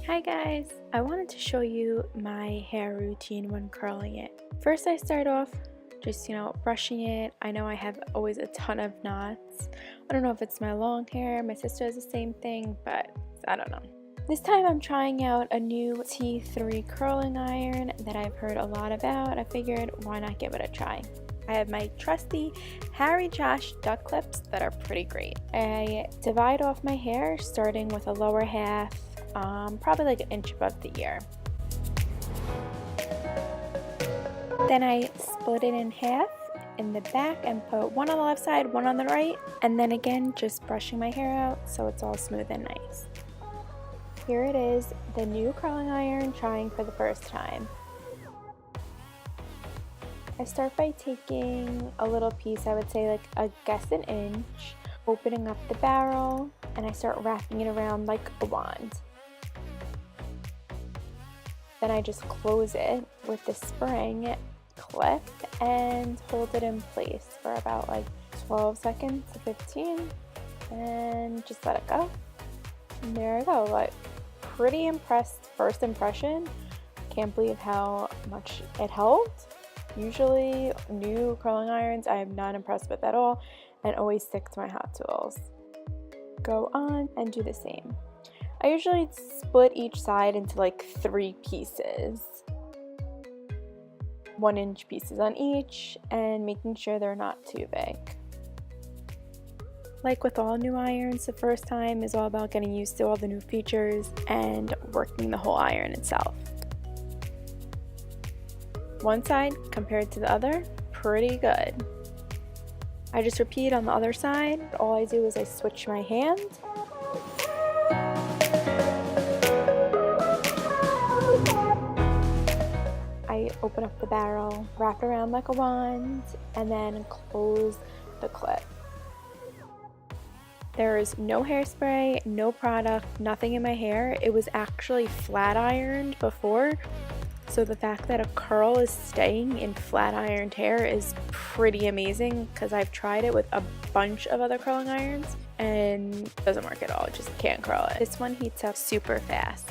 Hi guys! I wanted to show you my hair routine when curling it. First I start off just, brushing it. I know I have always a ton of knots. I don't know if it's my long hair, my sister has the same thing, but I don't know. This time I'm trying out a new T3 curling iron that I've heard a lot about. I figured why not give it a try. I have my trusty Harry Josh duck clips that are pretty great. I divide off my hair starting with a lower half, probably like an inch above the ear. Then I split it in half in the back and put one on the left side, one on the right, and then again just brushing my hair out so it's all smooth and nice. Here it is, the new curling iron trying for the first time. I start by taking a little piece, I would say like I guess an inch, opening up the barrel, and I start wrapping it around like a wand. Then I just close it with the spring clip and hold it in place for about like 12 seconds to 15 and just let it go. And there I go, like pretty impressed first impression. Can't believe how much it helped. Usually new curling irons I am not impressed with at all and always stick to my hot tools. Go on and do the same. I usually split each side into like 3 pieces. 1-inch pieces on each and making sure they're not too big. Like with all new irons, the first time is all about getting used to all the new features and working the whole iron itself. One side compared to the other, pretty good. I just repeat on the other side. All I do is I switch my hand. I open up the barrel, wrap it around like a wand, and then close the clip. There is no hairspray, no product, nothing in my hair. It was actually flat ironed before. So the fact that a curl is staying in flat ironed hair is pretty amazing because I've tried it with a bunch of other curling irons and it doesn't work at all. It just can't curl it. This one heats up super fast.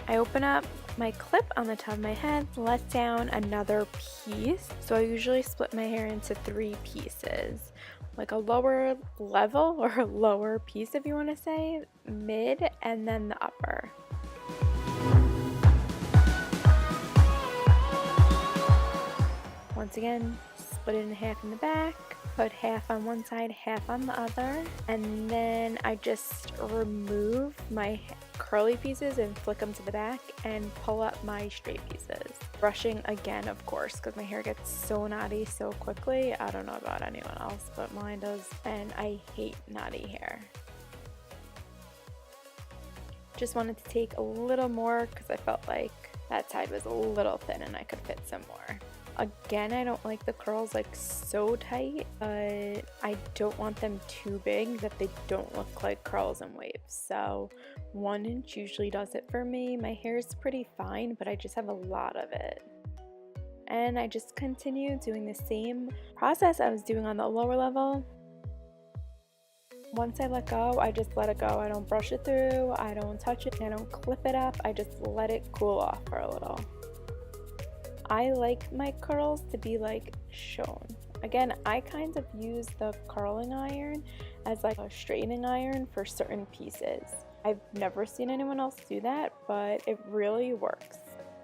I open up my clip on the top of my head, let down another piece. So I usually split my hair into 3 pieces. Like a lower level or a lower piece if you want to say, mid, and then the upper. Once again, split it in half in the back, put half on one side, half on the other, and then I just remove my curly pieces and flick them to the back and pull up my straight pieces. Brushing again, of course, because my hair gets so knotty so quickly. I don't know about anyone else, but mine does, and I hate knotty hair. Just wanted to take a little more because I felt like that side was a little thin and I could fit some more. Again, I don't like the curls like so tight, but I don't want them too big that they don't look like curls and waves. So 1 inch usually does it for me. My hair is pretty fine, but I just have a lot of it. And I just continue doing the same process I was doing on the lower level. Once I let go, I just let it go. I don't brush it through, I don't touch it, I don't clip it up, I just let it cool off for a little. I like my curls to be like shown. Again, I kind of use the curling iron as like a straightening iron for certain pieces. I've never seen anyone else do that, but it really works.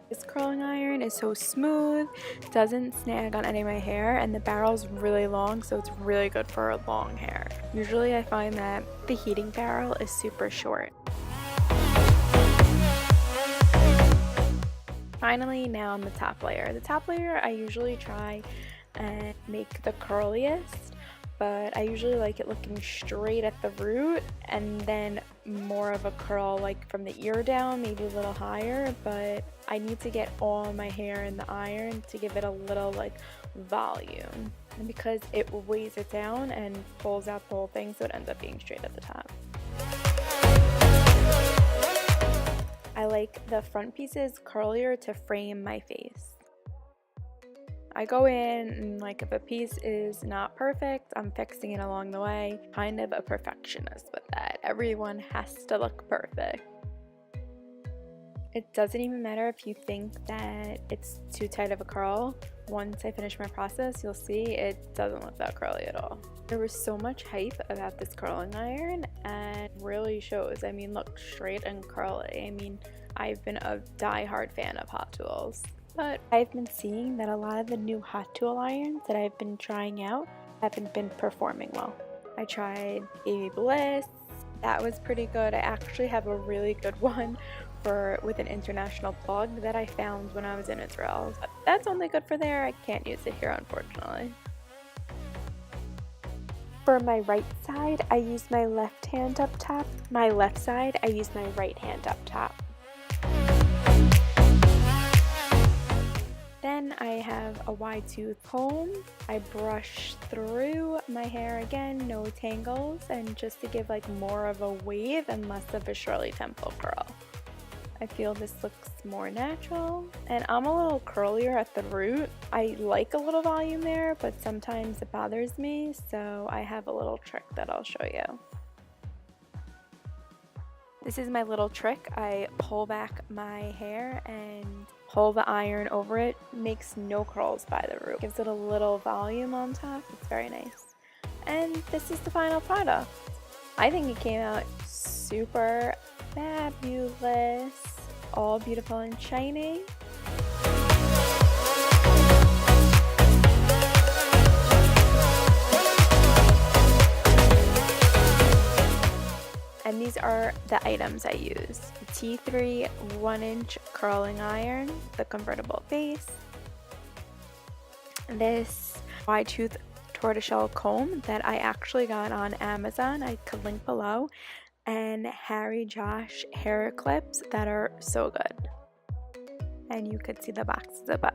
This curling iron is so smooth, doesn't snag on any of my hair, and the barrel's really long, so it's really good for long hair. Usually I find that the heating barrel is super short. Finally, now on the top layer. The top layer I usually try and make the curliest, but I usually like it looking straight at the root and then more of a curl like from the ear down, maybe a little higher, but I need to get all my hair in the iron to give it a little like volume. And because it weighs it down and pulls out the whole thing, so it ends up being straight at the top. I like the front pieces curlier to frame my face. I go in and like if a piece is not perfect, I'm fixing it along the way. Kind of a perfectionist with that. Everyone has to look perfect. It doesn't even matter if you think that it's too tight of a curl. Once I finish my process, you'll see it doesn't look that curly at all. There was so much hype about this curling iron and it really shows. I mean, look, straight and curly. I mean, I've been a die-hard fan of Hot Tools, but I've been seeing that a lot of the new Hot Tool irons that I've been trying out haven't been performing well. I tried Baby Bliss. That was pretty good. I actually have a really good one with an international plug that I found when I was in Israel. But that's only good for there. I can't use it here, unfortunately. For my right side, I use my left hand up top. My left side, I use my right hand up top. Then I have a wide tooth comb. I brush through my hair again, no tangles, and just to give like more of a wave and less of a Shirley Temple curl. I feel this looks more natural, and I'm a little curlier at the root. I like a little volume there, but sometimes it bothers me, so I have a little trick that I'll show you. This is my little trick. I pull back my hair and pull the iron over it. Makes no curls by the root. Gives it a little volume on top. It's very nice. And this is the final product. I think it came out super fabulous. All beautiful and shiny. And these are the items I use. The T3 1-inch curling iron, the convertible base, this wide tooth tortoiseshell comb that I actually got on Amazon, I could link below, and Harry Josh hair clips that are so good. And you could see the boxes above.